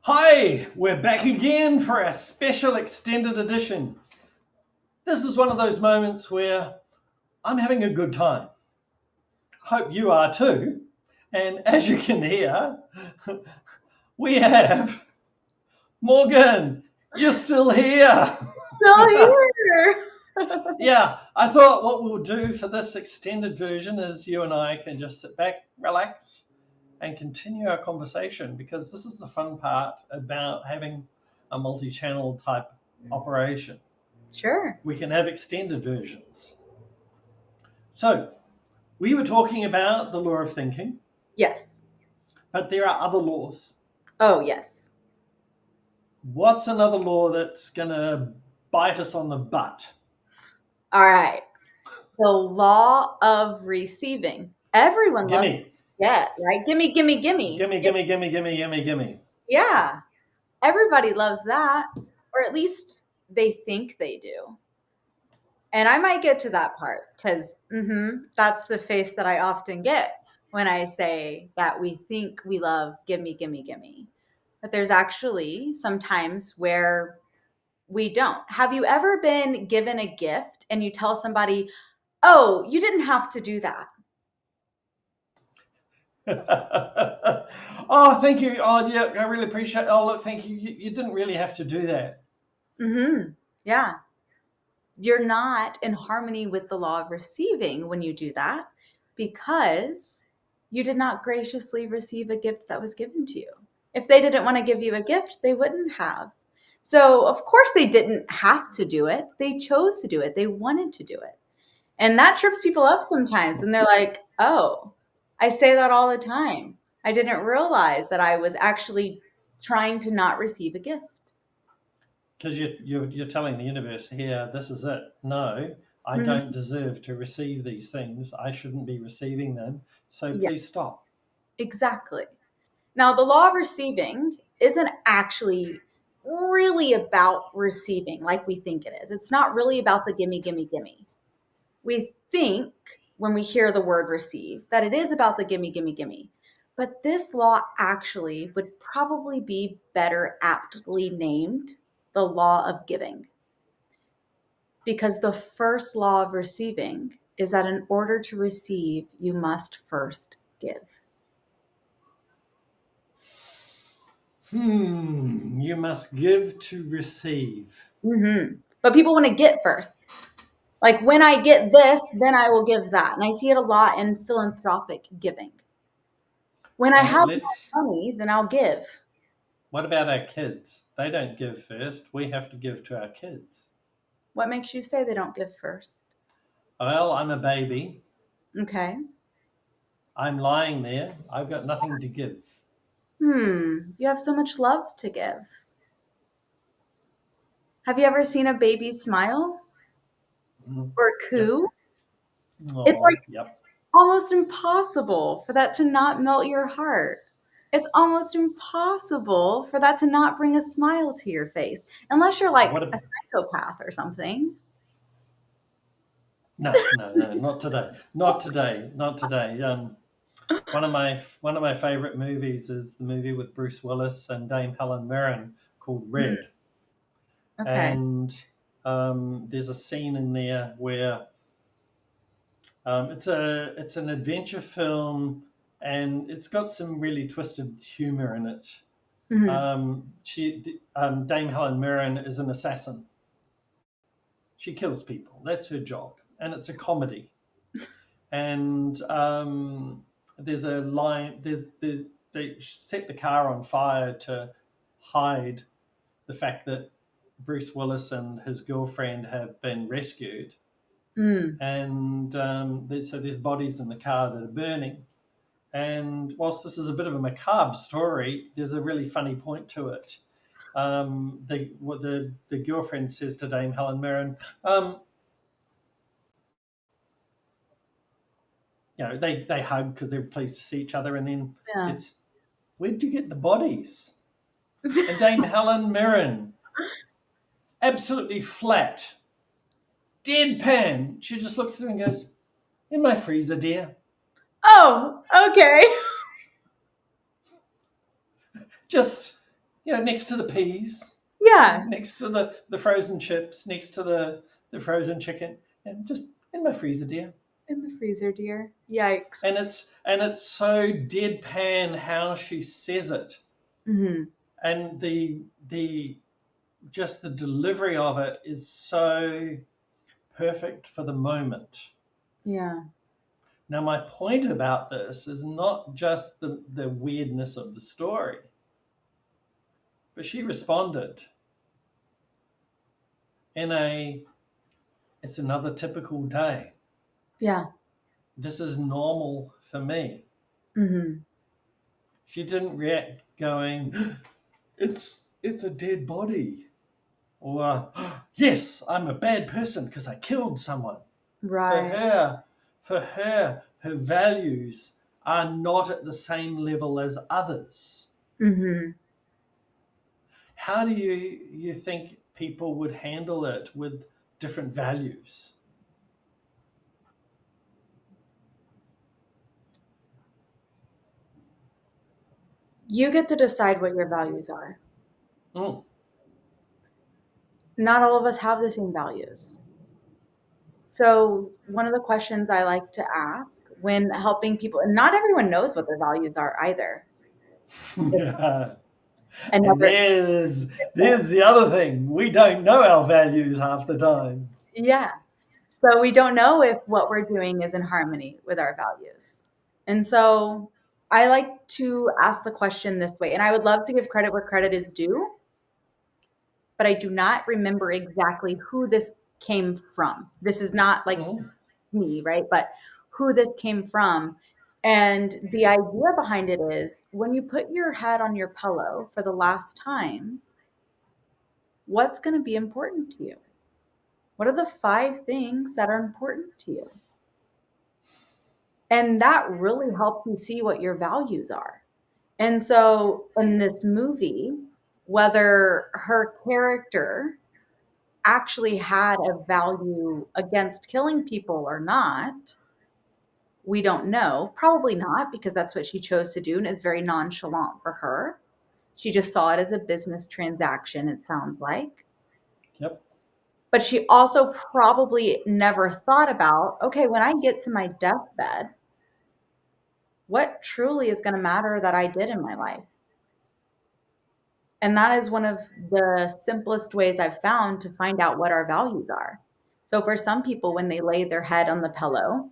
Hi, we're back again for our special extended edition. This is one of those moments where I'm having a good time. Hope you are too. And as you can hear, we have Morgan. You're still here. Still here. Yeah, I thought what we'll do for this extended version is you and I can just sit back, relax, and continue our conversation, because this is the fun part about having a multi-channel type operation. Sure. We can have extended versions. So we were talking about the law of thinking, Yes. but there are other laws. Oh, yes. What's another law that's going to bite us on the butt? All right. The law of receiving. Everyone loves to Gimme. get, right? Gimme, gimme, gimme. Gimme. Yeah. Everybody loves that, or at least they think they do. And I might get to that part because that's the face that I often get when I say that we think we love gimme, gimme, gimme. But there's actually some times where we don't. Have you ever been given a gift and you tell somebody, "Oh, you didn't have to do that"? Oh, thank you. Oh, yeah, I really appreciate it. Oh, look, thank you. You didn't really have to do that. Yeah. You're not in harmony with the law of receiving when you do that because you did not graciously receive a gift that was given to you. If they didn't want to give you a gift, they wouldn't have. So, of course, they didn't have to do it. They chose to do it. They wanted to do it. And that trips people up sometimes when they're like, "Oh, I say that all the time. I didn't realize that I was actually trying to not receive a gift." Because you're telling the universe here, this is it. No, I don't deserve to receive these things. I shouldn't be receiving them. So Yeah, please stop. exactly. Now, the law of receiving isn't actually really about receiving like we think it is. It's not really about the gimme, gimme, gimme. We think when we hear the word receive that it is about the gimme, gimme, gimme. But this law actually would probably be better aptly named the law of giving. Because the first law of receiving is that in order to receive, you must first give. You must give to receive. But people want to get first. Like, when I get this, then I will give that. And I see it a lot in philanthropic giving. When I have Let's. money, then I'll give. What about our kids? They don't give first. We have to give to our kids. What makes you say they don't give first? Well, I'm a baby. Okay. I'm lying there. I've got nothing to give. You have so much love to give. Have you ever seen a baby smile or Yep. coo? It's Oh, like yep. almost impossible for that to not melt your heart. It's almost impossible for that to not bring a smile to your face, unless you're like What a a, psychopath or something. No, not today. Not today. Not today. One of my favorite movies is the movie with Bruce Willis and Dame Helen Mirren called Hmm. Red. Okay. And there's a scene in there where it's an adventure film, and it's got some really twisted humor in it. Mhm. Dame Helen Mirren is an assassin. She kills people. That's her job, and it's a comedy. And there's a line. They set the car on fire to hide the fact that Bruce Willis and his girlfriend have been rescued, Mm. and so there's bodies in the car that are burning. And whilst this is a bit of a macabre story, there's a really funny point to it. The girlfriend says to Dame Helen Mirren, they hug because they're pleased to see each other, and then Yeah. it's, where'd you get the bodies? And Dame Helen Mirren, absolutely flat, deadpan, she just looks through and goes, "In my freezer, dear." Oh, okay. Just, next to the peas, Yeah, next to the frozen chips, next to the frozen chicken, and just in my freezer, dear. in the freezer, dear. Yikes. And it's so deadpan how she says it, Hmm. and the just the delivery of it is so perfect for the moment. Yeah. Now, my point about this is not just the weirdness of the story, but she responded in it's another typical day. Yeah. This is normal for me. Hmm. She didn't react going, it's a dead body. Or, yes, I'm a bad person because I killed someone. For Right. her, her values are not at the same level as others. Hmm. How do you think people would handle it with different values? You get to decide what your values are. Mm, Not all of us have the same values. So, one of the questions I like to ask when helping people, and not everyone knows what their values are either. yeah. And And never, there's the other thing. We don't know our values half the time. yeah. So, we don't know if what we're doing is in harmony with our values. And so, I like to ask the question this way, and I would love to give credit where credit is due, but I do not remember exactly who this came from. This is not like Mm, me, right? But who this came from. And the idea behind it is when you put your head on your pillow for the last time, what's going to be important to you? What are the 5 things that are important to you? And that really helps you see what your values are. And so in this movie, whether her character actually had a value against killing people or not, we don't know. Probably not, because that's what she chose to do and it's very nonchalant for her. She just saw it as a business transaction, it sounds like. yep. But she also probably never thought about, okay, when I get to my deathbed, what truly is going to matter that I did in my life? And that is one of the simplest ways I've found to find out what our values are. So for some people, when they lay their head on the pillow,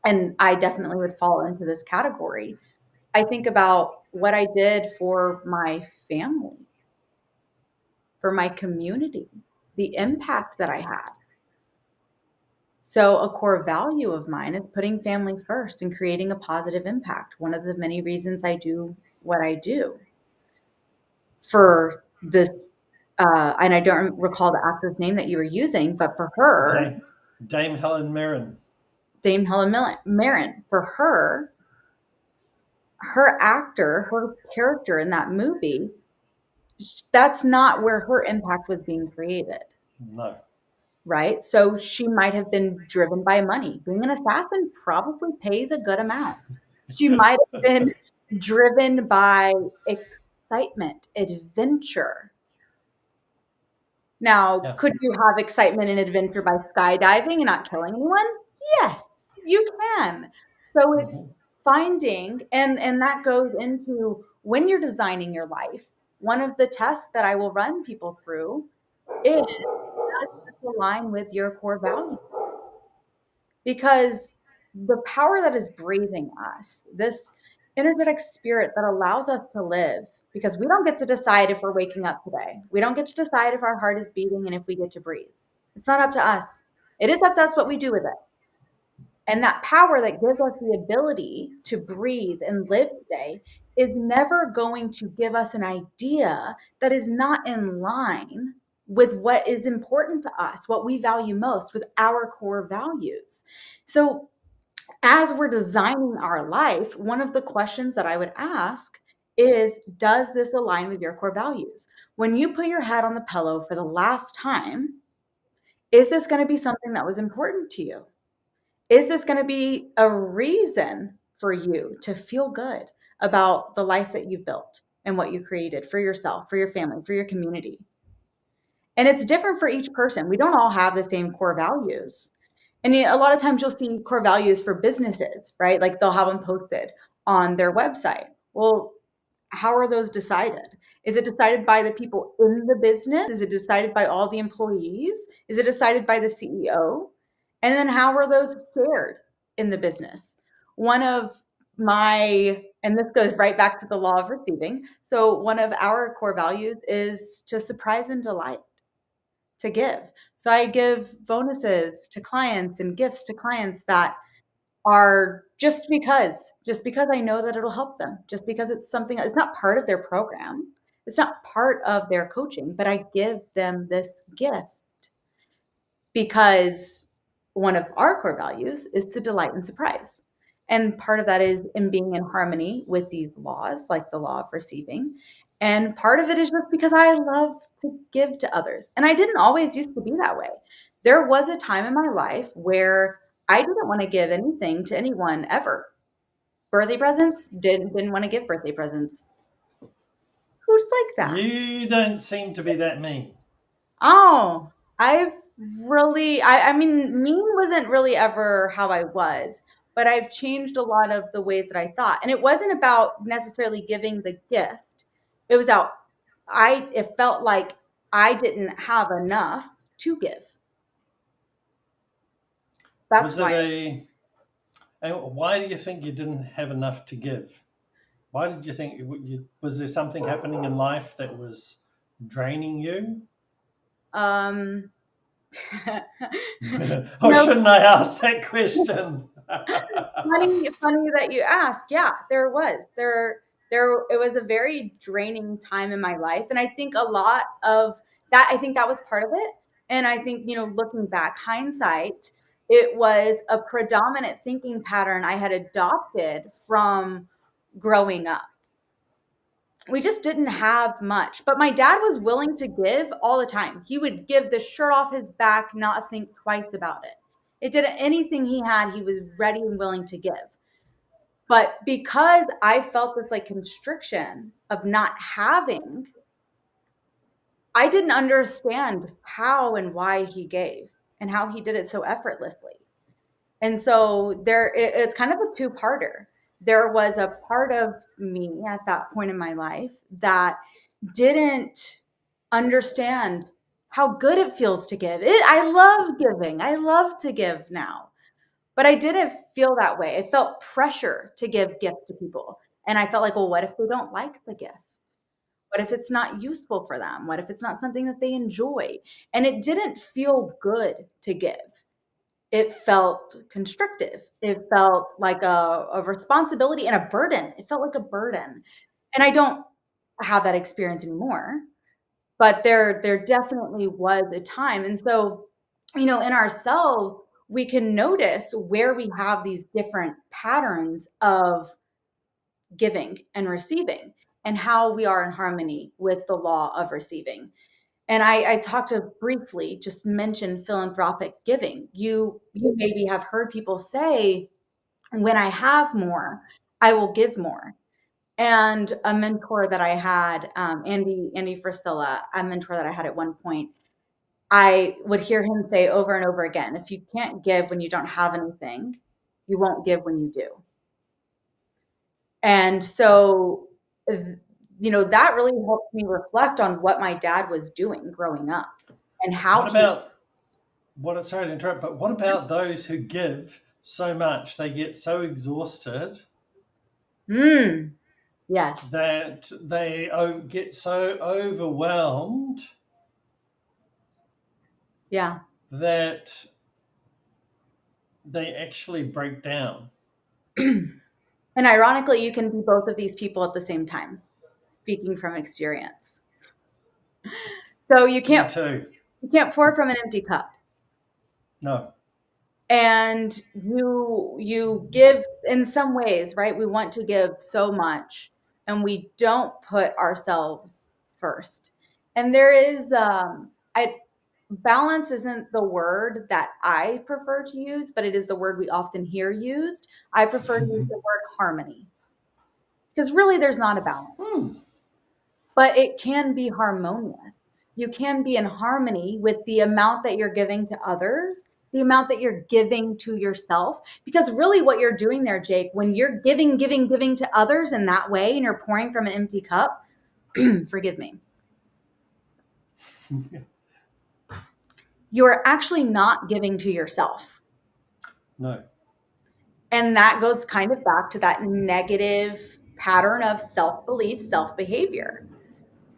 and I definitely would fall into this category, I think about what I did for my family, for my community, the impact that I had. So, a core value of mine is putting family first and creating a positive impact. One of the many reasons I do what I do. For this, and I don't recall the actor's name that you were using, but for her, Dame Helen Mirren. Dame Helen Mirren, for her, her actor, her character in that movie, that's not where her impact was being created. No. Right? So she might have been driven by money. Being an assassin probably pays a good amount. She might have been driven by excitement, adventure. Now, Yeah. could you have excitement and adventure by skydiving and not killing anyone? Yes, you can. So it's Mhm. finding, and that goes into when you're designing your life. One of the tests that I will run people through is, does this align with your core values? Because the power that is breathing us, this energetic spirit that allows us to live, because we don't get to decide if we're waking up today. We don't get to decide if our heart is beating and if we get to breathe. It's not up to us. It is up to us what we do with it. And that power that gives us the ability to breathe and live today is never going to give us an idea that is not in line with what is important to us, what we value most, with our core values. So, as we're designing our life, one of the questions that I would ask is, does this align with your core values? When you put your head on the pillow for the last time, is this going to be something that was important to you? Is this going to be a reason for you to feel good about the life that you've built? and what you created for yourself, for your family, for your community. And it's different for each person. We don't all have the same core values. And a lot of times you'll see core values for businesses, right? Like they'll have them posted on their website. Well, how are those decided? Is it decided by the people in the business? Is it decided by all the employees? Is it decided by the CEO? And then how are those shared in the business? One of and this goes right back to the law of receiving. So, one of our core values is to surprise and delight, to give. So, I give bonuses to clients and gifts to clients that are just because I know that it'll help them, just because it's something, it's not part of their program, it's not part of their coaching, but I give them this gift because one of our core values is to delight and surprise. And part of that is in being in harmony with these laws, like the law of receiving. And part of it is just because I love to give to others. And I didn't always used to be that way. There was a time in my life where I didn't want to give anything to anyone ever. Birthday presents, didn't want to give birthday presents. Who's like that? You don't seem to be that mean. Oh, I've I mean, mean wasn't really ever how I was, but I've changed a lot of the ways that I thought. And it wasn't about necessarily giving the gift. It was out it felt like I didn't have enough to give. That's Was it why. and why do you think you didn't have enough to give? Why did you think, was there something happening in life that was draining you? Um Or no, shouldn't I ask that question? funny that you ask. Yeah, there was. There it was a very draining time in my life. And I think a lot of that, I think that was part of it. And I think, looking back, hindsight, it was a predominant thinking pattern I had adopted from growing up. We just didn't have much, but my dad was willing to give all the time. He would give the shirt off his back, not think twice about it. It did anything he had, he was ready and willing to give. But because I felt this like constriction of not having, I didn't understand how and why he gave and how he did it so effortlessly. And so it's kind of a two-parter. There was a part of me at that point in my life that didn't understand how good it feels to give. I love giving. I love to give now. But I didn't feel that way. I felt pressure to give gifts to people. And I felt like, well, what if they don't like the gift? What if it's not useful for them? What if it's not something that they enjoy? And it didn't feel good to give. It felt constrictive. It felt like a responsibility and a burden. It felt like a burden. And I don't have that experience anymore, but there definitely was a time. And so, in ourselves, we can notice where we have these different patterns of giving and receiving and how we are in harmony with the law of receiving. And I talked to briefly just mention philanthropic giving. You maybe have heard people say, when I have more, I will give more. And a mentor that I had, Andy Frisilla, a mentor that I had at one point, I would hear him say over and over again, if you can't give when you don't have anything, you won't give when you do. And so, that really helped me reflect on what my dad was doing growing up and how What he. about sorry to interrupt, but what about those who give so much they get so exhausted Yes. that they get so overwhelmed Yeah. that they actually break down? And ironically, you can be both of these people at the same time, speaking from experience. So Me too. you can't pour from an empty cup. No. And you give in some ways, right? We want to give so much and we don't put ourselves first. And there is I balance isn't the word that I prefer to use, but it is the word we often hear used. I prefer to use the word harmony because really there's not a balance. Hmm. but it can be harmonious. You can be in harmony with the amount that you're giving to others, the amount that you're giving to yourself. Because really, what you're doing there, Jake, when you're giving to others in that way and you're pouring from an empty cup, forgive me, you're actually not giving to yourself. No. And that goes kind of back to that negative pattern of self belief, self behavior.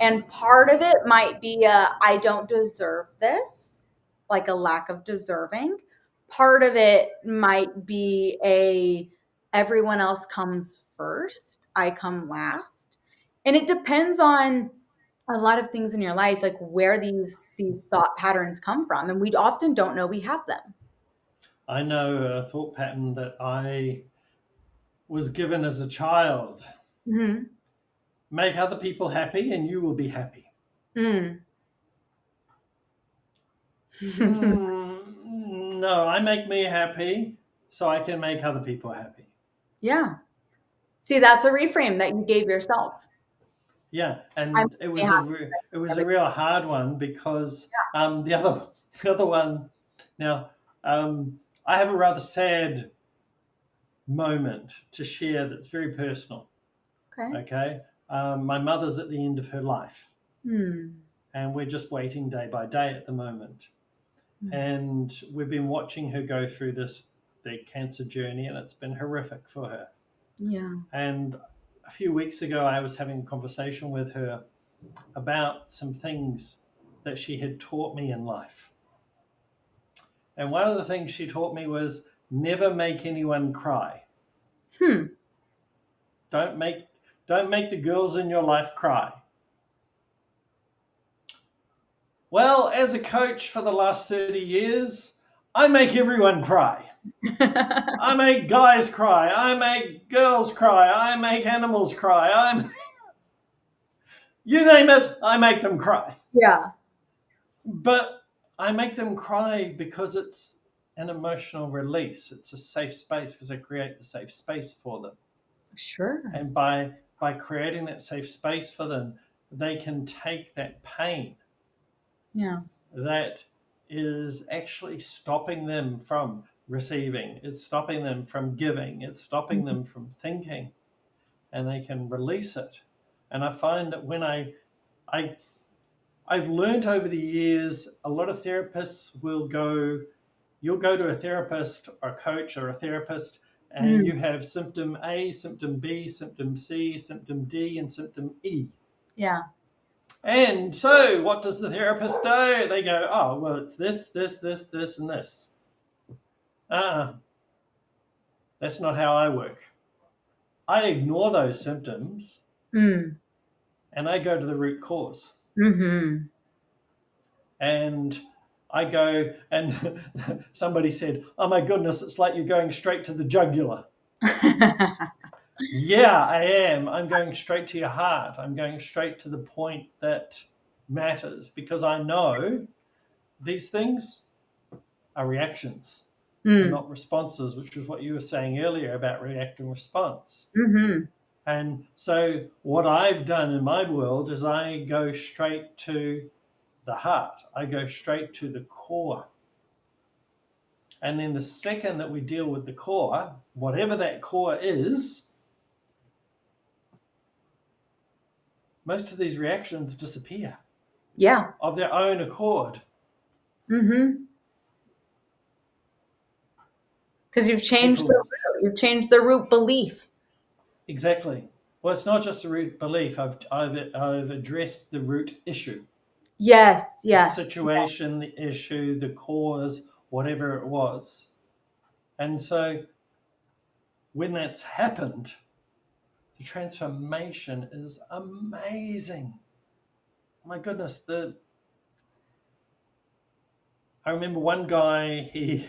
And part of it might be I don't deserve this, like a lack of deserving. Part of it might be everyone else comes first, I come last. And it depends on a lot of things in your life, like where these thought patterns come from. And we often don't know we have them. I know a thought pattern that I was given as a child. Mm-hmm. Make other people happy and you will be happy. Mm. No, I make me happy so I can make other people happy. Yeah. See, that's a reframe that you gave yourself. Yeah, I'm and it was a real hard one because the other one. Now, I have a rather sad moment to share that's very personal. Okay. Okay, my mother's at the end of her life, Hmm. and we're just waiting day by day at the moment. And we've been watching her go through the cancer journey, and it's been horrific for her. Yeah. And a few weeks ago, I was having a conversation with her about some things that she had taught me in life. And one of the things she taught me was never make anyone cry. Don't make the girls in your life cry. Well, as a coach for the last 30 years, I make everyone cry. I make guys cry. I make girls cry. I make animals cry. You name it, I make them cry. Yeah. But I make them cry because it's an emotional release. It's a safe space because I create the safe space for them. Sure. And by creating that safe space for them, they can take that pain. Yeah. That is actually stopping them from receiving. It's stopping them from giving. It's stopping them from thinking, and they can release it. And I find that when I've learned over the years, a lot of therapists you'll go to a therapist or a coach or a therapist, and you have symptom A, symptom B, symptom C, symptom D, and symptom E. Yeah. And so what does the therapist do? They go, oh, well, it's this, and this. That's not how I work. I ignore those symptoms and I go to the root cause. Mm-hmm. And I go, and somebody said, oh my goodness, it's like you're going straight to the jugular. Yeah, I am. I'm going straight to your heart. I'm going straight to the point that matters because I know these things are reactions. They're not responses, which is what you were saying earlier about react and response. Mm-hmm. And so what I've done in my world is I go straight to the heart. I go straight to the core. And then the second that we deal with the core, whatever that core is, most of these reactions disappear. Yeah. Of their own accord. Mm-hmm. Because you've changed the root. You've changed the root belief. Exactly. Well, it's not just the root belief. I've addressed the root issue. Yes. The situation, the issue, the cause, whatever it was. And so when that's happened, the transformation is amazing. My goodness, I remember one guy, he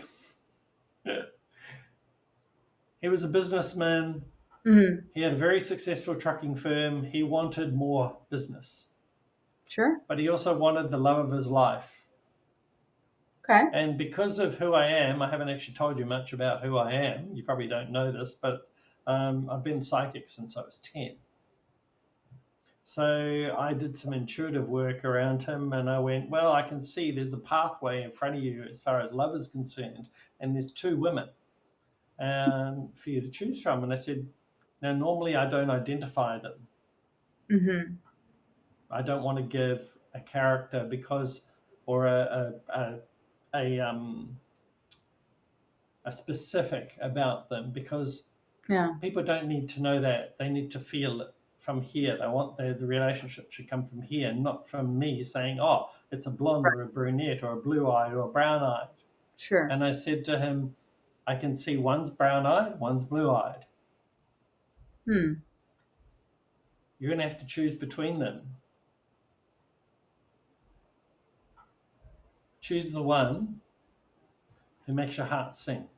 was a businessman. Mm-hmm. He had a very successful trucking firm. He wanted more business. Sure. But he also wanted the love of his life. Okay. And because of who I am, I haven't actually told you much about who I am. You probably don't know this, but I've been psychic since I was 10. So I did some intuitive work around him, and I went, well, I can see there's a pathway in front of you as far as love is concerned, and there's two women for you to choose from. And I said, now, normally I don't identify them. Mm-hmm. I don't want to give a character or a specific about them, because Yeah. people don't need to know that. They need to feel it from here. They want the relationship should come from here, not from me saying, oh, it's a blonde or a brunette or a blue-eyed or a brown-eyed. Sure. And I said to him, I can see one's brown-eyed, one's blue-eyed. Hmm. You're going to have to choose between them. Choose the one who makes your heart sing.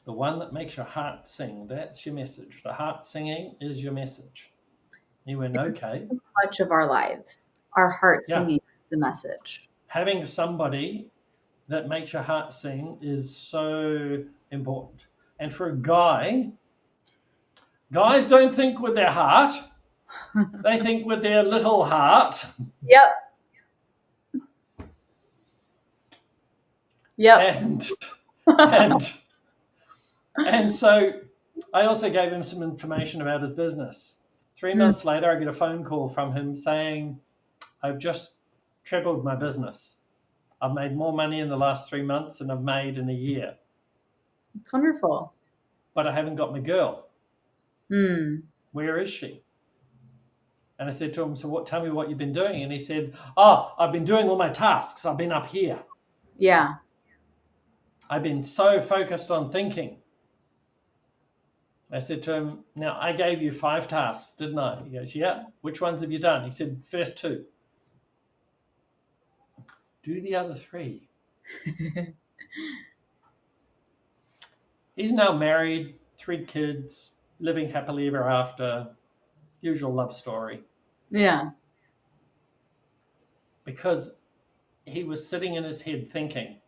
The one that makes your heart sing, that's your message. The heart singing is your message. He went, It's okay. so much of our lives, our heart Yeah. singing the message. Having somebody that makes your heart sing is so important. And for a guys don't think with their heart. They think with their little heart. Yep. And so I also gave him some information about his business. 3 months later, I get a phone call from him saying, I've just trebled my business. I've made more money in the last 3 months than I've made in a year. It's wonderful. But I haven't got my girl. Mm. Where is she? And I said to him, so tell me what you've been doing. And he said, oh, I've been doing all my tasks. I've been up here. Yeah. I've been so focused on thinking. I said to him, now I gave you 5 tasks, didn't I? He goes, yeah. Which ones have you done? He said, first 2. Do the other 3. He's now married, 3 kids, living happily ever after. Usual love story. Yeah. Because he was sitting in his head thinking,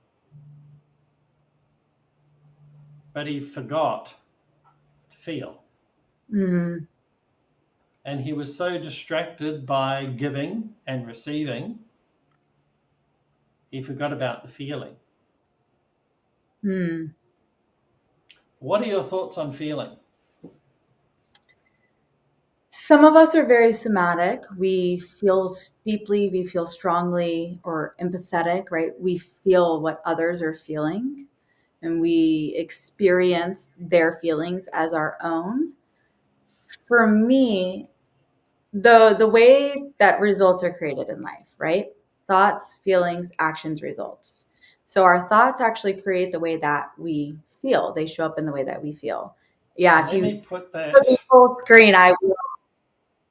but he forgot to feel. Mm. And he was so distracted by giving and receiving, he forgot about the feeling. Mm. What are your thoughts on feeling? Some of us are very somatic. We feel deeply, we feel strongly, or empathetic, right? We feel what others are feeling and we experience their feelings as our own. For me, the way that results are created in life, right? Thoughts, feelings, actions, results. So our thoughts actually create the way that we feel. They show up in the way that we feel. Yeah, if Let you me put that. put me full screen, I will.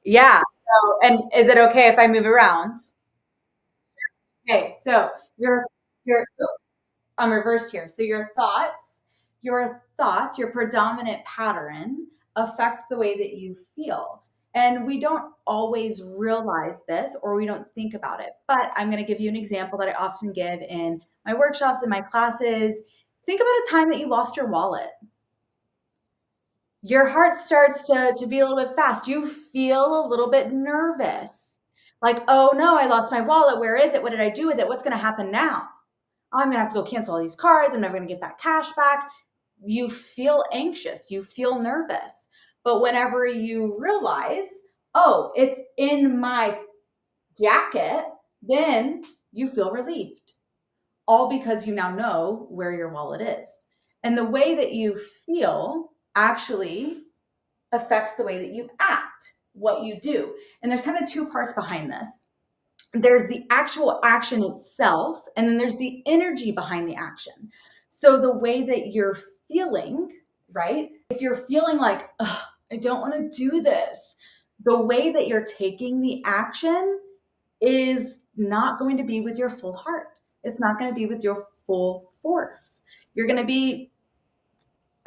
Yeah. So, and is it okay if I move around? Okay. So oops, I'm reversed here. So your predominant pattern affect the way that you feel. And we don't always realize this or we don't think about it. But I'm going to give you an example that I often give in my workshops and my classes. Think about a time that you lost your wallet. Your heart starts to beat a little bit fast. You feel a little bit nervous. Like, oh no, I lost my wallet. Where is it? What did I do with it? What's going to happen now? I'm going to have to go cancel all these cards. I'm never going to get that cash back. You feel anxious. You feel nervous. But whenever you realize, oh, it's in my jacket, then you feel relieved. All because you now know where your wallet is. And the way that you feel actually affects the way that you act, what you do. And there's kind of 2 parts behind this. There's the actual action itself, and then there's the energy behind the action. So the way that you're feeling, right? If you're feeling like, I don't want to do this, the way that you're taking the action is not going to be with your full heart. It's not going to be with your full force. You're going to be,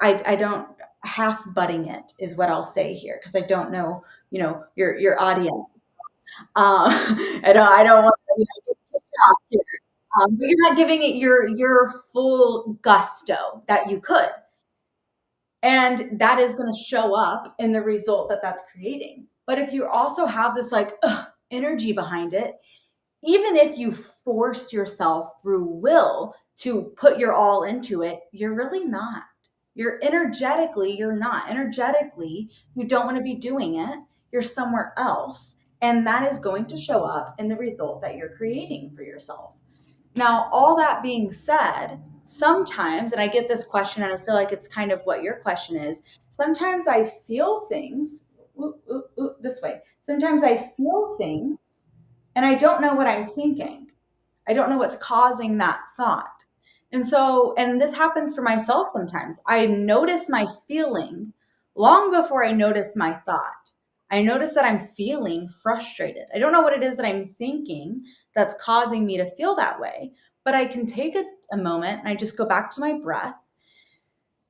I don't, half butting it is what I'll say here, because I don't know, your audience. I don't want to get kicked off here. But you're not giving it your full gusto that you could. And that is going to show up in the result that that's creating. But if you also have this like energy behind it, even if you forced yourself through will to put your all into it, you're really not. You're not. Energetically, you don't want to be doing it. You're somewhere else. And that is going to show up in the result that you're creating for yourself. Now, all that being said, sometimes, and I get this question, and I feel like it's kind of what your question is. Sometimes I feel things this way. Sometimes I feel things and I don't know what I'm thinking. I don't know what's causing that thought. And so, and this happens for myself sometimes. I notice my feeling long before I notice my thought. I notice that I'm feeling frustrated. I don't know what it is that I'm thinking that's causing me to feel that way, but I can take a moment and I just go back to my breath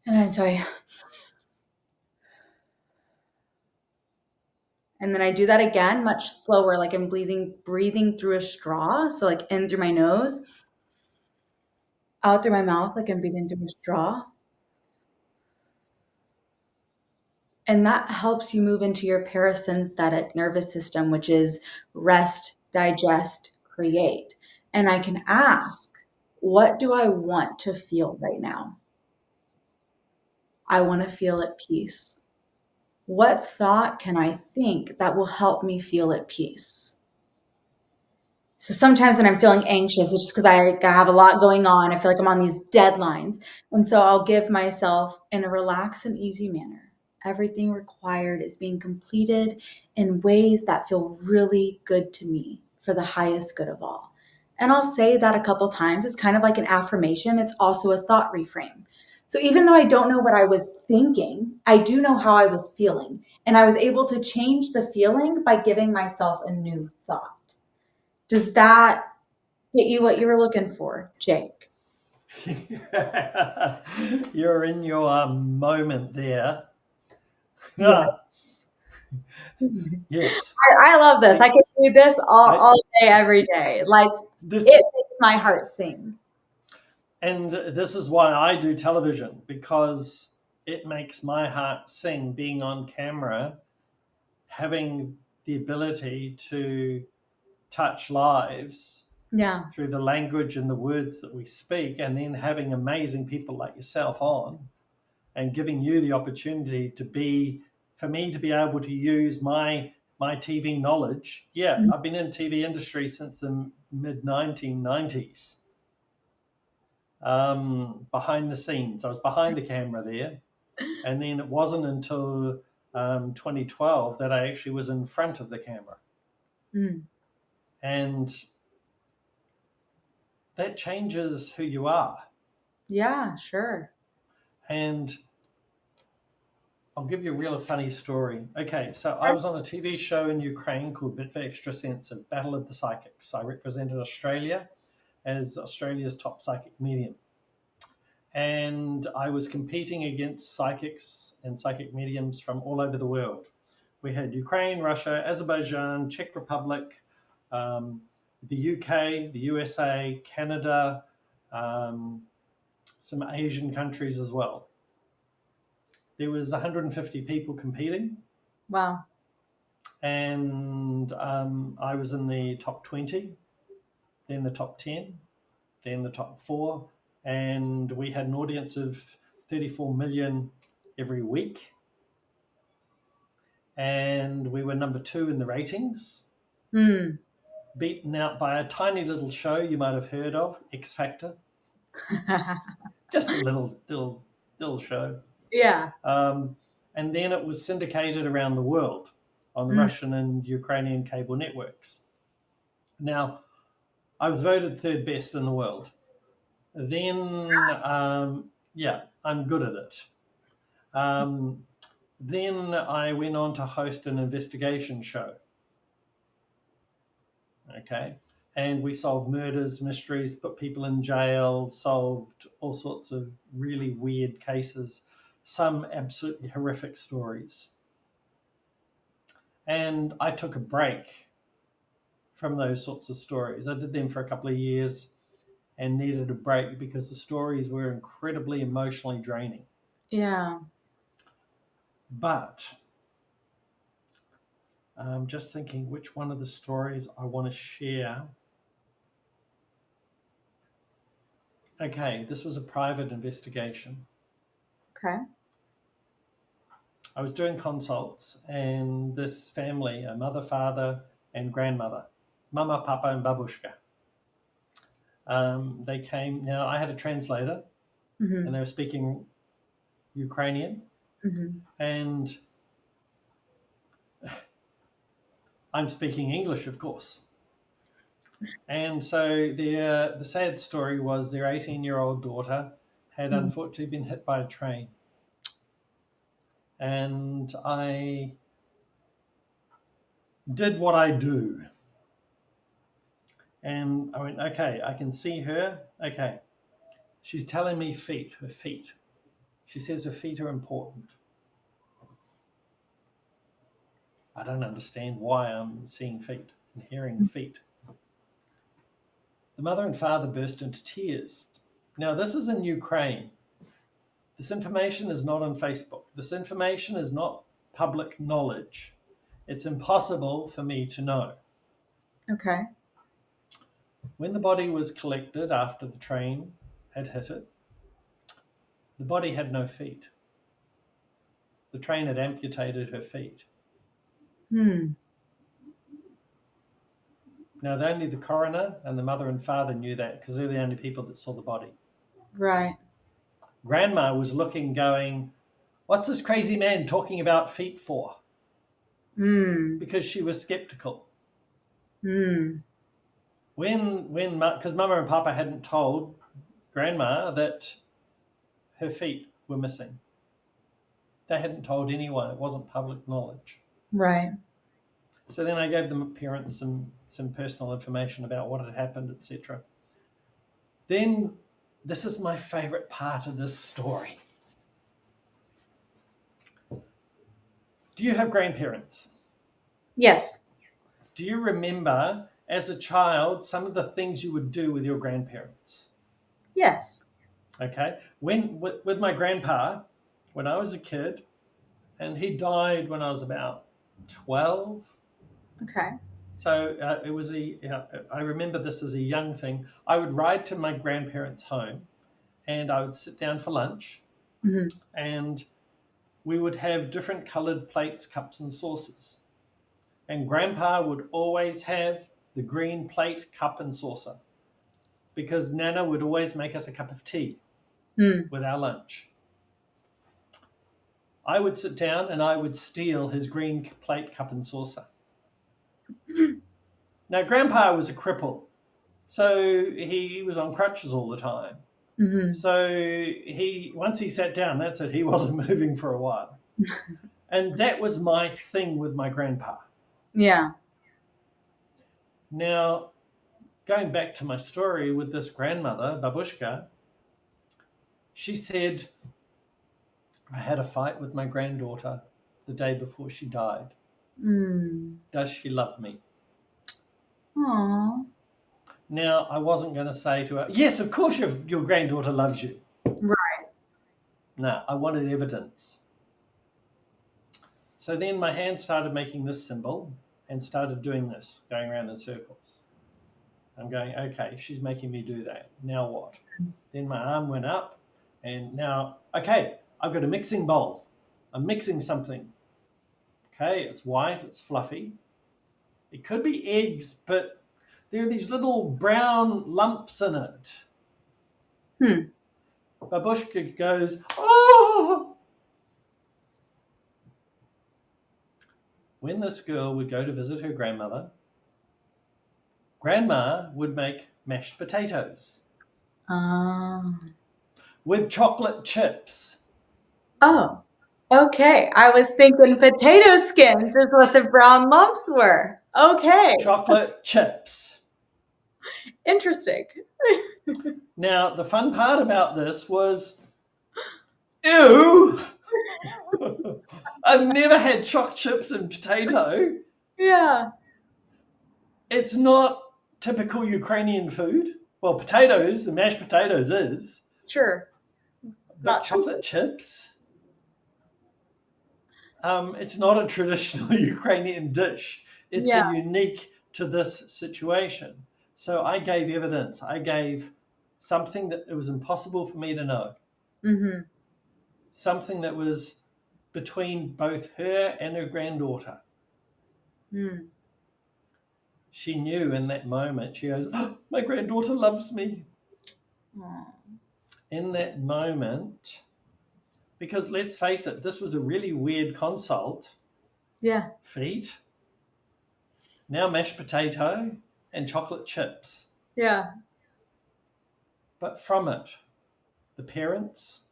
and I say, and then I do that again, much slower, like I'm breathing through a straw. So like in through my nose, out through my mouth, like I'm breathing through a straw. And that helps you move into your parasympathetic nervous system, which is rest, digest, create. And I can ask, what do I want to feel right now? I want to feel at peace. What thought can I think that will help me feel at peace? So sometimes when I'm feeling anxious, it's just because I have a lot going on. I feel like I'm on these deadlines. And so I'll give myself in a relaxed and easy manner. Everything required is being completed in ways that feel really good to me for the highest good of all. And I'll say that a couple times. It's kind of like an affirmation. It's also a thought reframe. So even though I don't know what I was thinking, I do know how I was feeling. And I was able to change the feeling by giving myself a new thought. Does that get you what you were looking for, Jake? You're in your moment there. Yeah. Yes. I love this. I See, can do this I, all day, every day. Like this it makes my heart sing. and this is why I do television, because it makes my heart sing being on camera, having the ability to touch lives Yeah. through the language and the words that we speak, and then having amazing people like yourself on and giving you the opportunity to be, for me to be able to use my TV knowledge. Yeah, I've been in TV industry since the mid 1990s. Behind the scenes, I was behind the camera there, and then it wasn't until 2012 that I actually was in front of the camera, Mm. and that changes who you are. Yeah, sure. And I'll give you a real funny story. Okay, so I was on a TV show in Ukraine called Bit for Extra Sensitive, Battle of the Psychics. I represented Australia as Australia's top psychic medium. And I was competing against psychics and psychic mediums from all over the world. We had Ukraine, Russia, Azerbaijan, Czech Republic, um, the UK, the USA, Canada, um, some Asian countries as well. There was 150 people competing, Wow. and I was in the top 20, then the top 10, then the top 4, and we had an audience of 34 million every week, and we were number 2 in the ratings, Mm. beaten out by a tiny little show you might have heard of, X Factor. Just a little show. Yeah. And then it was syndicated around the world on the Mm. Russian and Ukrainian cable networks. Now, I was voted third best in the world. Then, yeah, I'm good at it. Then I went on to host an investigation show. Okay. And we solved murders, mysteries, put people in jail, solved all sorts of really weird cases, some absolutely horrific stories. And I took a break from those sorts of stories. I did them for a couple of years and needed a break because the stories were incredibly emotionally draining. Yeah. But I'm just thinking which one of the stories I want to share. Okay, this was a private investigation. Okay. I was doing consults, and this family, a mother, father, and grandmother, mama, papa, and babushka, they came. Now, I had a translator, and Mm-hmm. they were speaking Ukrainian, Mm-hmm. and I'm speaking English, of course. And so the sad story was their 18-year-old daughter had Mm-hmm. unfortunately been hit by a train. And I did what I do. And I went, okay, I can see her. Okay. She's telling me her feet. She says her feet are important. I don't understand why I'm seeing feet and hearing feet. The mother and father burst into tears. Now, this is in Ukraine. This information is not on Facebook. This information is not public knowledge. It's impossible for me to know. Okay. When the body was collected after the train had hit it, the body had no feet. The train had amputated her feet. Hmm. Now, only the coroner and the mother and father knew that because they're the only people that saw the body. Right. Grandma was looking, going, "What's this crazy man talking about feet for?" Hmm. Because she was skeptical. Hmm. Because Mama and Papa hadn't told Grandma that her feet were missing. They hadn't told anyone. It wasn't public knowledge. Right. So then I gave the parents some personal information about what had happened, etc. Then this is my favorite part of this story. Do you have grandparents? Yes. Do you remember as a child some of the things you would do with your grandparents? Yes. Okay. With my grandpa, when I was a kid, and he died when I was about 12. Okay. So I remember this as a young thing. I would ride to my grandparents' home and I would sit down for lunch Mm-hmm. and we would have different colored plates, cups, and saucers. And Grandpa would always have the green plate, cup, and saucer because Nana would always make us a cup of tea Hmm. with our lunch. I would sit down and I would steal his green plate, cup, and saucer. Now, Grandpa was a cripple, so he was on crutches all the time. Mm-hmm. So once he sat down, that's it. He wasn't moving for a while. And that was my thing with my grandpa. Yeah. Now, going back to my story with this grandmother, Babushka, she said, I had a fight with my granddaughter the day before she died. Hmm. Does she love me? Aw. Now, I wasn't going to say to her, yes, of course your granddaughter loves you. Right. No, I wanted evidence. So then my hand started making this symbol and started doing this, going around in circles. I'm going, okay, she's making me do that. Now what? Then my arm went up and now, okay, I've got a mixing bowl. I'm mixing something. Okay, it's white, it's fluffy. It could be eggs, but there are these little brown lumps in it. Hmm. Babushka goes, oh! When this girl would go to visit her grandmother, Grandma would make mashed potatoes Ah. with chocolate chips. Oh. Okay. I was thinking potato skins is what the brown lumps were. Okay. Chocolate chips. Interesting. Now, the fun part about this was, ew! I've never had choc chips and potato. Yeah. It's not typical Ukrainian food. Well, potatoes, the mashed potatoes is, Sure. but Not too chocolate chips? It's not a traditional Ukrainian dish. It's a Yeah. unique to this situation. So I gave evidence. I gave something that it was impossible for me to know, Mm-hmm. something that was between both her and her granddaughter. Mm. She knew in that moment, she goes, oh, my granddaughter loves me. Aw. In that moment, because let's face it, this was a really weird consult. Yeah. Feet, now mashed potato and chocolate chips. Yeah. But from it, the parents,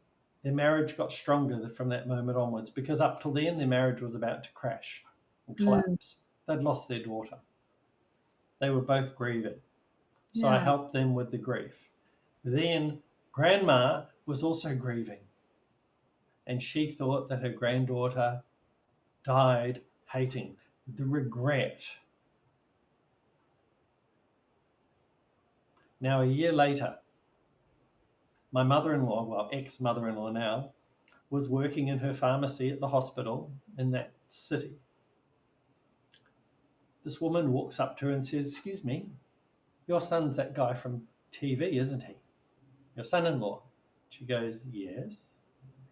their marriage got stronger from that moment onwards because up till then, their marriage was about to crash and Mm. collapse. They'd lost their daughter. They were both grieving. So I Yeah. helped them with the grief. Then grandma was also grieving, and she thought that her granddaughter died hating. The regret. Now, a year later, my mother in law, well, ex mother in law now, was working in her pharmacy at the hospital in that city. This woman walks up to her and says, excuse me, your son's that guy from TV, isn't he? Your son in law. She goes, yes.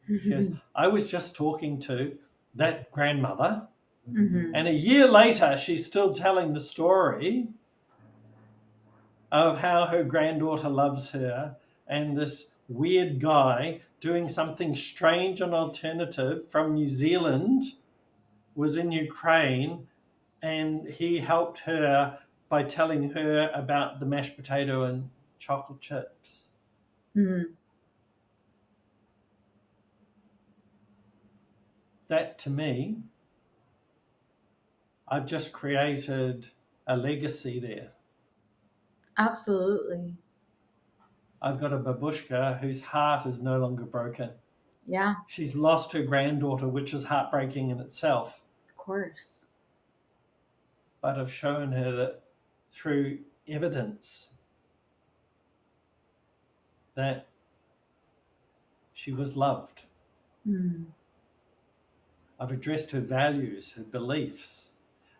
She goes, I was just talking to that grandmother. Mm-hmm. And a year later, she's still telling the story of how her granddaughter loves her and this weird guy doing something strange and alternative from New Zealand was in Ukraine, and he helped her by telling her about the mashed potato and chocolate chips. Mm-hmm. That to me, I've just created a legacy there. Absolutely. I've got a babushka whose heart is no longer broken. Yeah, She's lost her granddaughter, which is heartbreaking in itself. of course. But I've shown her that through evidence that she was loved. Mm. I've addressed her values, her beliefs.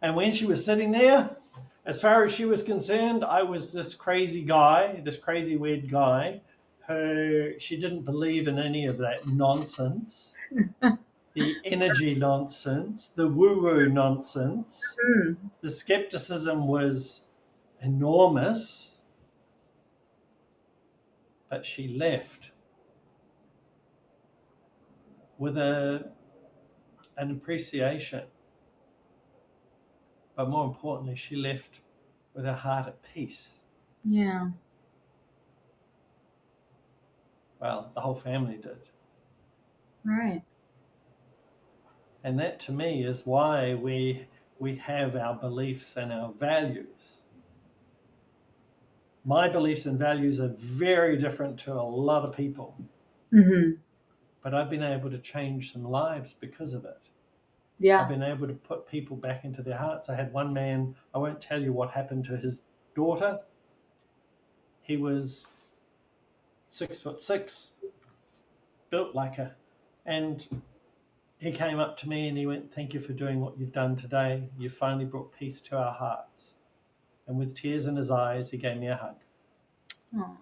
And when she was sitting there, as far as she was concerned, I was this crazy guy, this crazy weird guy, who she didn't believe in any of that nonsense, the energy nonsense, the woo-woo nonsense. Mm. The skepticism was enormous, but she left with an appreciation. But more importantly, she left with her heart at peace. Yeah, Well, the whole family did. right. And that to me is why we have our beliefs and our values. My beliefs and values are very different to a lot of people, Mm-hmm. but I've been able to change some lives because of it. I've Yeah. been able to put people back into their hearts. I had one man, I won't tell you what happened to his daughter. He was 6'6", built like a, and he came up to me and he went, thank you for doing what you've done today. You finally brought peace to our hearts. And with tears in his eyes, he gave me a hug. Aw.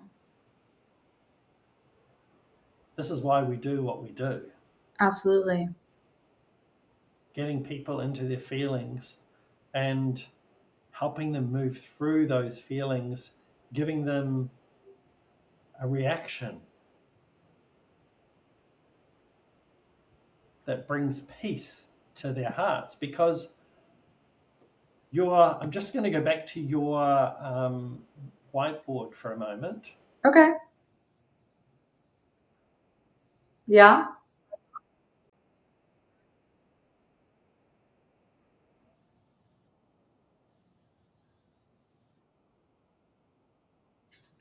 This is why we do what we do. Absolutely. Getting people into their feelings and helping them move through those feelings, giving them a reaction that brings peace to their hearts. Because I'm just going to go back to your whiteboard for a moment. Okay. Yeah.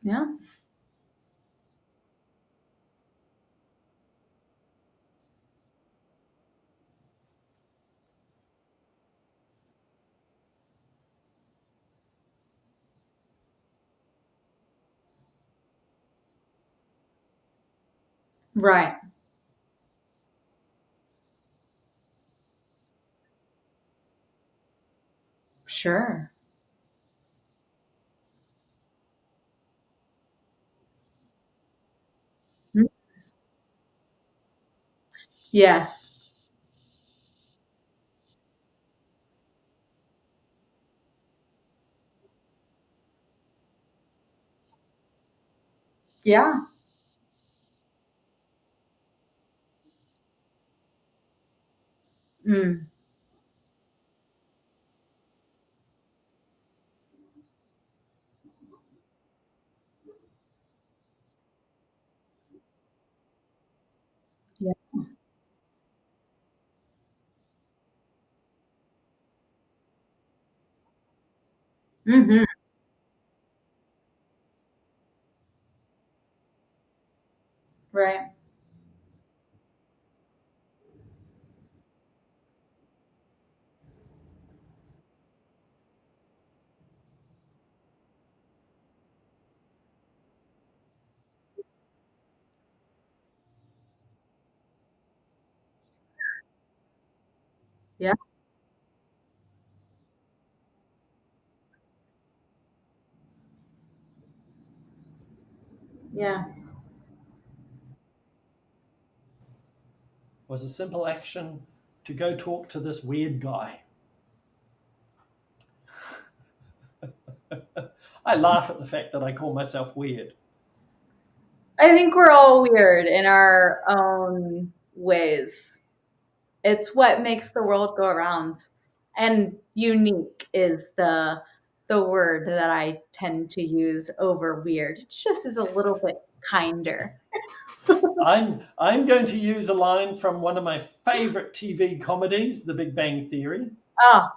Yeah. Right. Sure. Mm. Yes. Yeah. Mm. Yeah. Hmm. Right. Yeah. Yeah. Was a simple action to go talk to this weird guy. I laugh at the fact that I call myself weird. I think we're all weird in our own ways. It's what makes the world go around. And unique is the word that I tend to use over weird. It just is a little bit kinder. I'm going to use a line from one of my favorite TV comedies, The Big Bang Theory. Oh,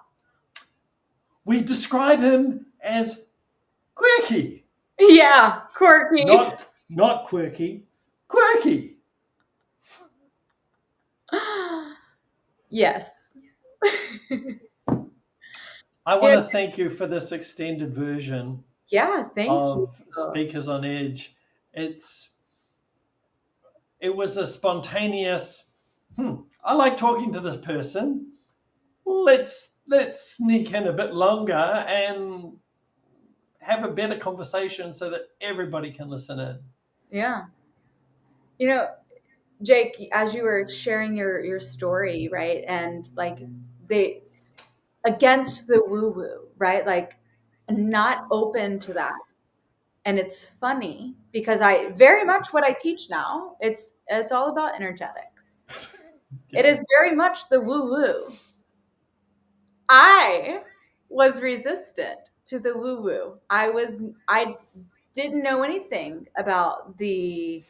We describe him as quirky, yeah, quirky. not quirky, quirky. Yes. I want Yeah, to thank you for this extended version yeah, thank you. of Speakers on Edge. It's it was a spontaneous. I like talking to this person. Let's sneak in a bit longer and have a better conversation so that everybody can listen in. Yeah. You know, Jake, as you were sharing your story, right? And like they against the woo woo, right? Like not open to that. And it's funny because I very much what I teach now, it's all about energetics. It Yeah, is very much the woo woo. I was resistant to the woo woo. I didn't know anything about the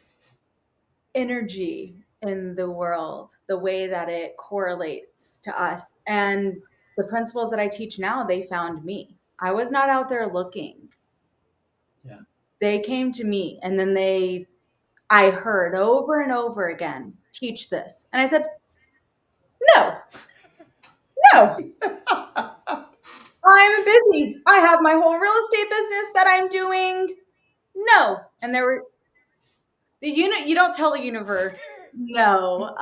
energy in the world, the way that it correlates to us. And the principles that I teach now, they found me. I was not out there looking. yeah. They came to me and then I heard over and over again, teach this. And I said, no, no, I'm busy. I have my whole real estate business that I'm doing. No. And there were the unit, you don't tell the universe no.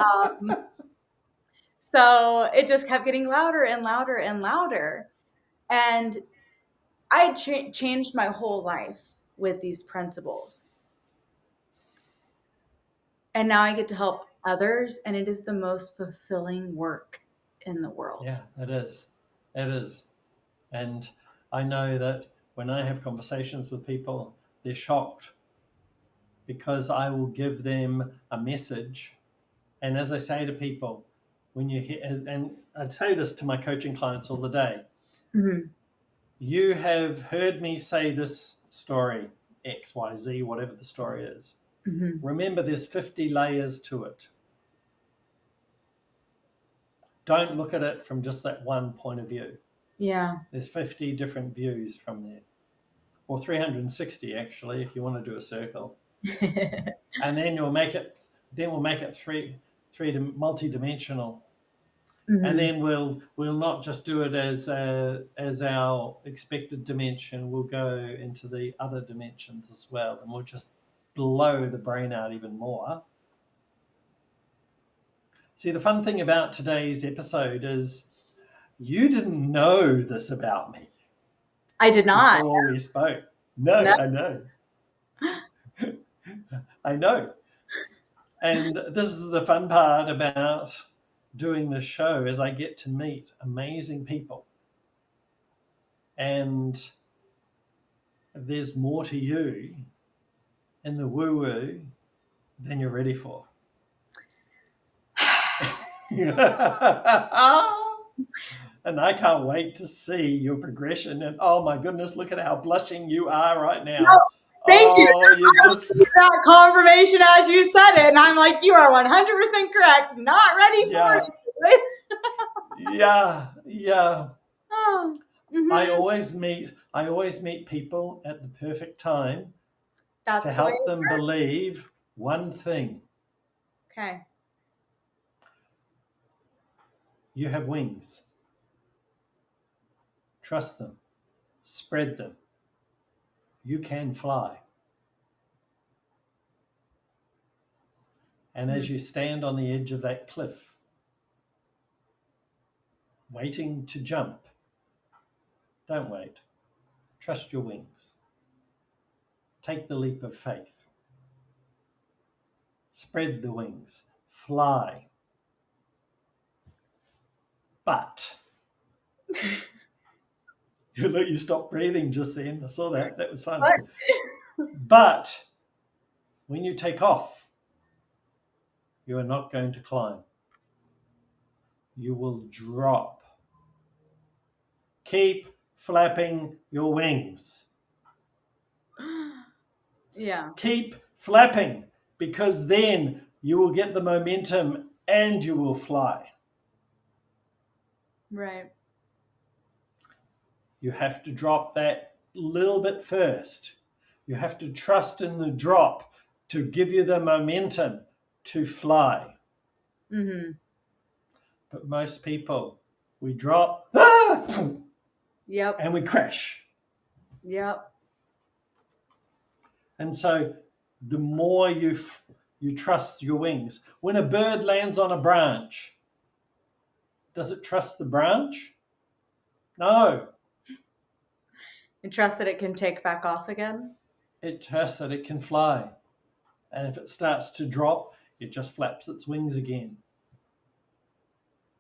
So it just kept getting louder and louder and louder. And I changed my whole life with these principles. And now I get to help others, and it is the most fulfilling work in the world. Yeah, it is. It is. And I know that when I have conversations with people, they're shocked because I will give them a message. And as I say to people, when you hear, and I say this to my coaching clients all the day, Mhm. you have heard me say this story, X, Y, Z, whatever the story is. Mhm. Remember, there's 50 layers to it. Don't look at it from just that one point of view. Yeah. There's 50 different views from there, or 360 actually, if you want to do a circle. And then we'll make it three multi-dimensional. And Mhm. then we'll not just do it as our expected dimension. We'll go into the other dimensions as well, and we'll just blow the brain out even more. See, the fun thing about today's episode is You didn't know this about me I did not. before we spoke. No, No. I know. I know. And this is the fun part about doing this show is I get to meet amazing people. And there's more to you in the woo-woo than you're ready for. And I can't wait to see your progression. And oh my goodness, look at how blushing you are right now. No, thank you. Oh, you I just received that confirmation as you said it, and I'm like, you are 100% correct. Not ready for yeah, it. yeah. Oh, I mhm. always meet people at the perfect time That's to the way help it them works. believe one thing. Okay. You have wings. Trust them. Spread them. You can fly. And as Mm. you stand on the edge of that cliff, waiting to jump, don't wait. Trust your wings. Take the leap of faith. Spread the wings. Fly. But you stopped breathing just then. I saw that. That was fun. What? But when you take off, you are not going to climb. You will drop. Keep flapping your wings. Yeah. Keep flapping, because then you will get the momentum and you will fly. Right. You have to drop that little bit first. You have to trust in the drop to give you the momentum to fly. Mm-hmm. But most people, we drop Yep. and we crash. Yep. And so the more you trust your wings. When a bird lands on a branch, does it trust the branch? No. And trust that it can take back off again. It trusts that it can fly. And if it starts to drop, it just flaps its wings again.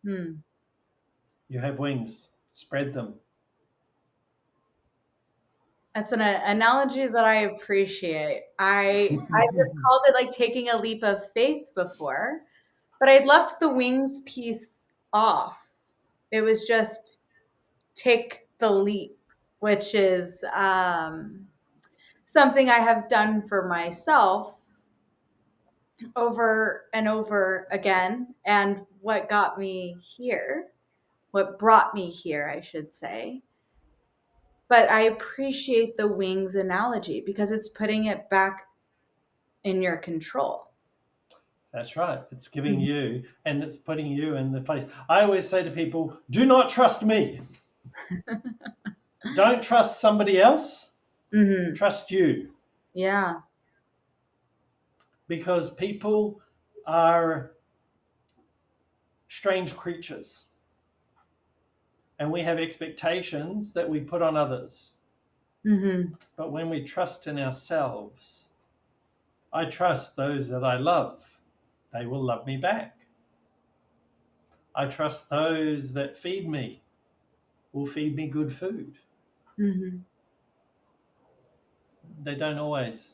Hmm. You have wings, spread them. That's an analogy that I appreciate. I just called it like taking a leap of faith before, but I'd left the wings piece off. It was just take the leap, which is something I have done for myself over and over again. And what got me here, what brought me here, I should say. But I appreciate the wings analogy because it's putting it back in your control. That's right. It's giving you, and it's putting you in the place. I always say to people, do not trust me. Don't trust somebody else. Mm-hmm. Trust you. Yeah. Because people are strange creatures. And we have expectations that we put on others. Mm-hmm. But when we trust in ourselves, I trust those that I love. They will love me back. I trust those that feed me will feed me good food. Mm-hmm. They don't always.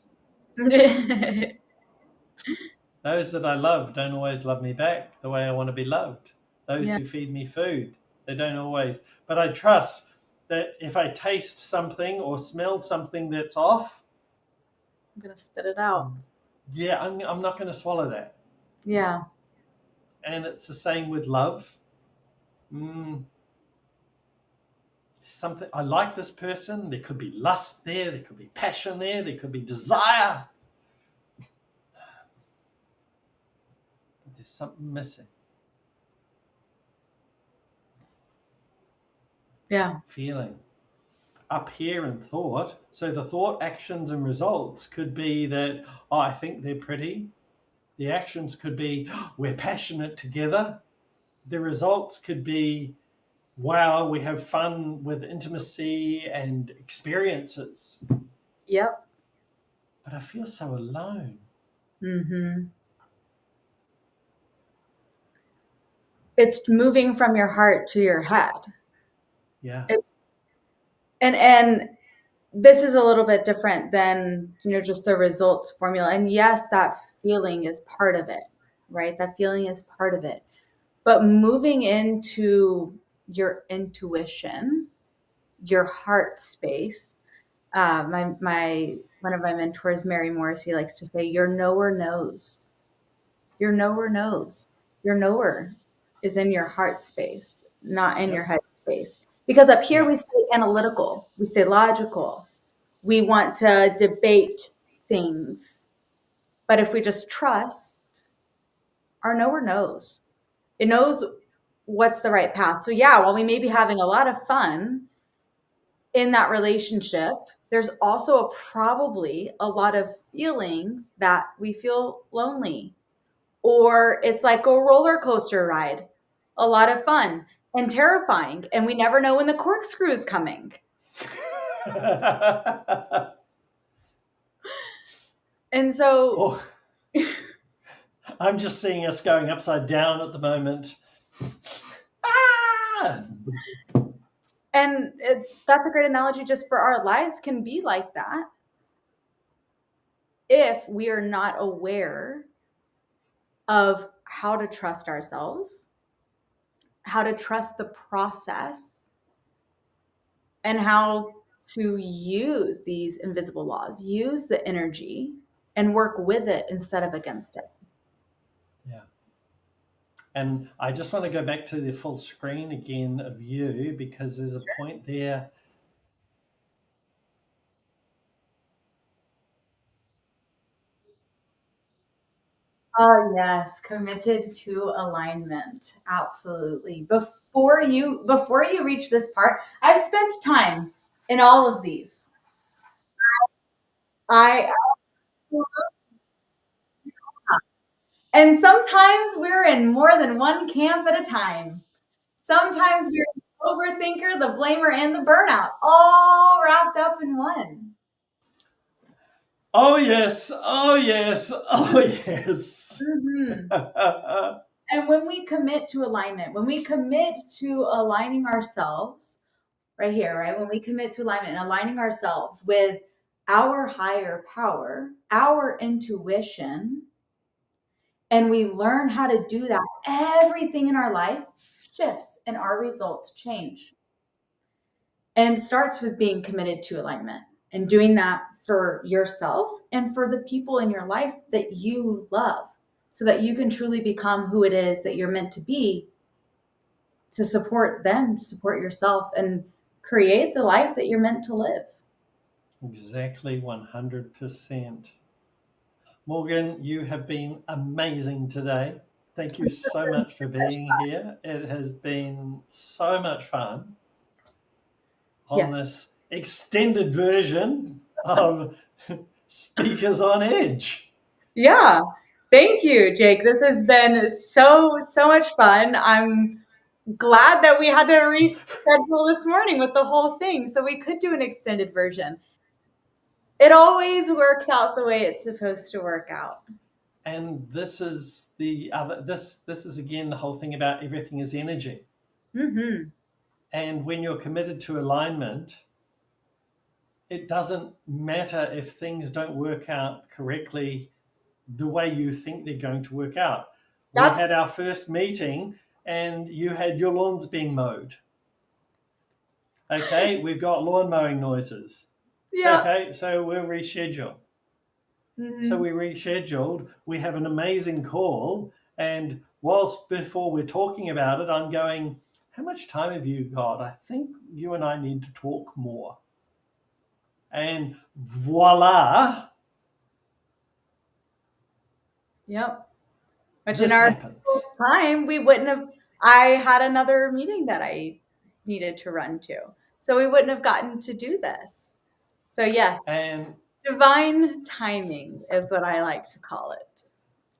Those that I love don't always love me back the way I want to be loved. Those Yeah. who feed me food, they don't always. But I trust that if I taste something or smell something that's off, I'm gonna spit it out. yeah, I'm not going to swallow that. Yeah. And it's the same with love. Something I like this person. There could be lust there. There could be passion there. There could be desire. But there's something missing. Yeah. Feeling up here in thought. So the thought, actions, and results could be that, oh, I think they're pretty. The actions could be, oh, we're passionate together. The results could be, wow, we have fun with intimacy and experiences, Yep. but I feel so alone. Mm-hmm. It's moving from your heart to your head. Yeah, It's and this is a little bit different than, just the results formula. And yes, that feeling is part of it, right? That feeling is part of it. But moving into your intuition, your heart space. My one of my mentors, Mary Morrissey, likes to say, "Your knower knows. Your knower knows. Your knower is in your heart space, not in your yep, head space." Because up here yeah. we stay analytical, we stay logical, we want to debate things. But if we just trust, our knower knows. It knows what's the right path. So yeah, while we may be having a lot of fun in that relationship, there's also probably a lot of feelings that we feel lonely, or it's like a roller coaster ride, a lot of fun and terrifying, and we never know when the corkscrew is coming. And so, Oh, I'm just seeing us going upside down at the moment. Ah! and that's a great analogy just for our lives can be like that if we are not aware of how to trust ourselves, how to trust the process, and how to use these invisible laws, use the energy and work with it instead of against it. Yeah. And I just want to go back to the full screen again of you because there's a point there. Oh, yes, committed to alignment. Absolutely. Before you reach this part, I've spent time in all of these. I And sometimes we're in more than one camp at a time. Sometimes we're the overthinker, the blamer, and the burnout, all wrapped up in one. Oh, yes. Oh, yes. Oh, yes. Mhm. And when we commit to alignment, when we commit to aligning ourselves, right here, right? When we commit to alignment and aligning ourselves with our higher power, our intuition, and we learn how to do that, everything in our life shifts and our results change. And it starts with being committed to alignment and doing that for yourself and for the people in your life that you love so that you can truly become who it is that you're meant to be, to support them, support yourself, and create the life that you're meant to live. Exactly 100%. Morgan, you have been amazing today. Thank you so much for being here. It has been so much fun on Yes. this extended version of Speakers on Edge. Yeah. Thank you, Jake. This has been so much fun. I'm glad that we had to reschedule this morning with the whole thing so we could do an extended version. It always works out the way it's supposed to work out. And this is again the whole thing about everything is energy. Mm-hmm. And when you're committed to alignment, it doesn't matter if things don't work out correctly the way you think they're going to work out. We That's had our first meeting and you had your lawns being mowed. Okay, we've got lawn mowing noises. yeah. Okay, so we'll reschedule. So Mm-hmm. we rescheduled. We have an amazing call. And whilst before we're talking about it, I'm going, how much time have you got? I think you and I need to talk more. And voila, Yep. Which in this our happens. time we wouldn't have. I had another meeting that I needed to run to, so we wouldn't have gotten to do this. So yes, And divine timing is what I like to call it.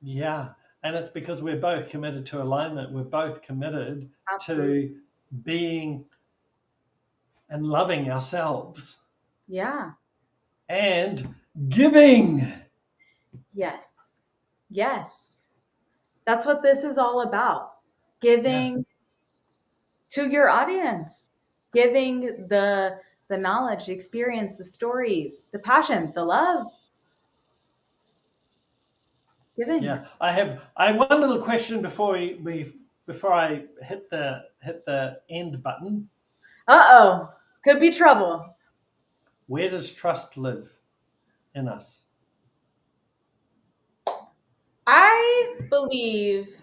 yeah, and it's because we're both committed to alignment. We're both committed Absolutely. to being and loving ourselves Yeah. and giving. Yes. Yes. That's what this is all about. Yeah. Giving to your audience, giving the knowledge, the experience, the stories, the passion, the love. Giving. Yeah. I have one little question before before I hit the end button. Uh-oh. Could be trouble. Where does trust live in us? I believe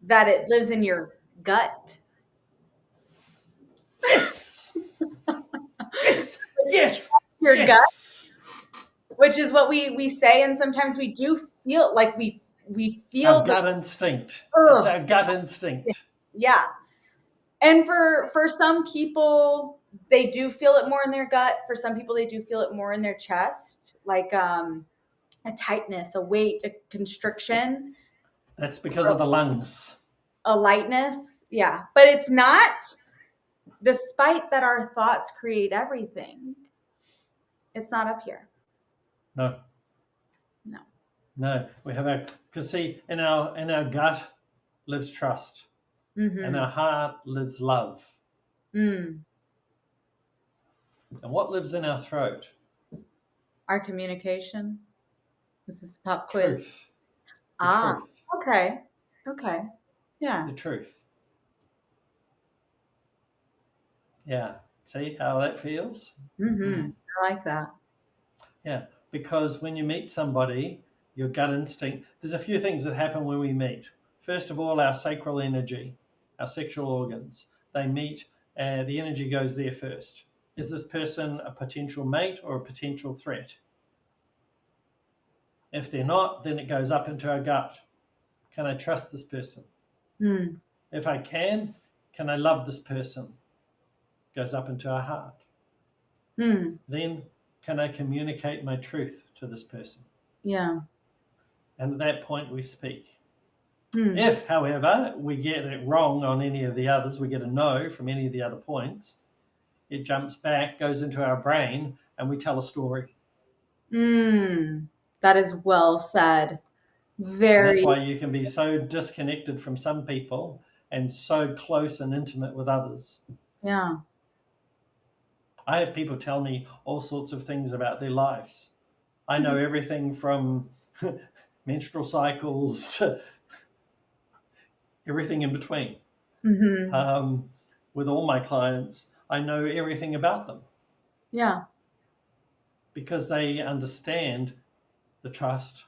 that it lives in your gut. Yes. Yes. Yes. Your gut, Yes. which is what we say, and sometimes we do feel like we Our feel the gut instinct. It's ugh, our gut instinct. yeah. And for some people, they do feel it more in their gut. For some people, they do feel it more in their chest, like a tightness, a weight, a constriction, That's because of the lungs. a lightness. Yeah, but it's not. Despite that, our thoughts create everything. It's not up here. No. No. No. We have our, because see, in our gut lives trust. Mm-hmm. In our heart lives love. Mm. And what lives in our throat? Our communication. This is a pop quiz. Truth. The truth. Okay. Okay. Yeah. The truth. Yeah. See how that feels? Mm-hmm. I like that. Yeah. Because when you meet somebody, your gut instinct, there's a few things that happen when we meet. First of all, our sacral energy, our sexual organs, they meet and the energy goes there first. Is this person a potential mate or a potential threat? If they're not, then it goes up into our gut. Can I trust this person? Mm. If I can I love this person? Goes up into our heart. Mm. Then, can I communicate my truth to this person? Yeah. And at that point, we speak. Mm. If, however, we get it wrong on any of the others, we get a no from any of the other points, it jumps back, goes into our brain, and we tell a story. Mm. That is well said. And Very. that's why you can be so disconnected from some people and so close and intimate with others. Yeah. I have people tell me all sorts of things about their lives. I know everything from menstrual cycles to everything in between. Mm-hmm. With all my clients, I know everything about them. Yeah. Because they understand the trust,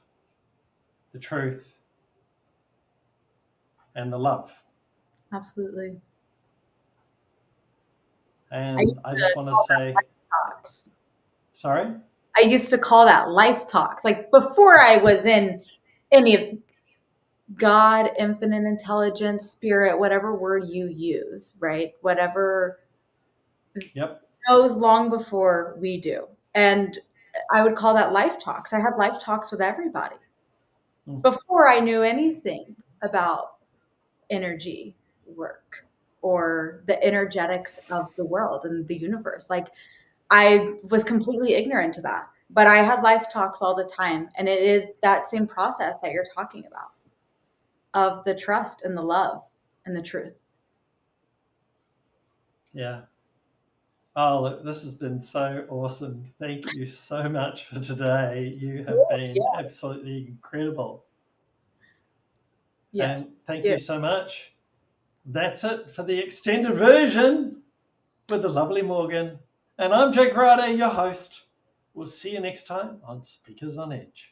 the truth, and the love. Absolutely. And I just want to say, talks. Sorry? I used to call that life talks. Like before I was in any of God, infinite intelligence, spirit, whatever word you use, right? Whatever Yep. knows long before we do. And I would call that life talks. I had life talks with everybody before I knew anything about energy work or the energetics of the world and the universe. Like I was completely ignorant to that, but I had life talks all the time. And it is that same process that you're talking about of the trust and the love and the truth. Yeah. Oh, look, this has been so awesome. Thank you so much for today. You have been absolutely incredible. Yes. And thank you so much. That's it for the extended version with the lovely Morgan. And I'm Jake Ryder, your host. We'll see you next time on Speakers on Edge.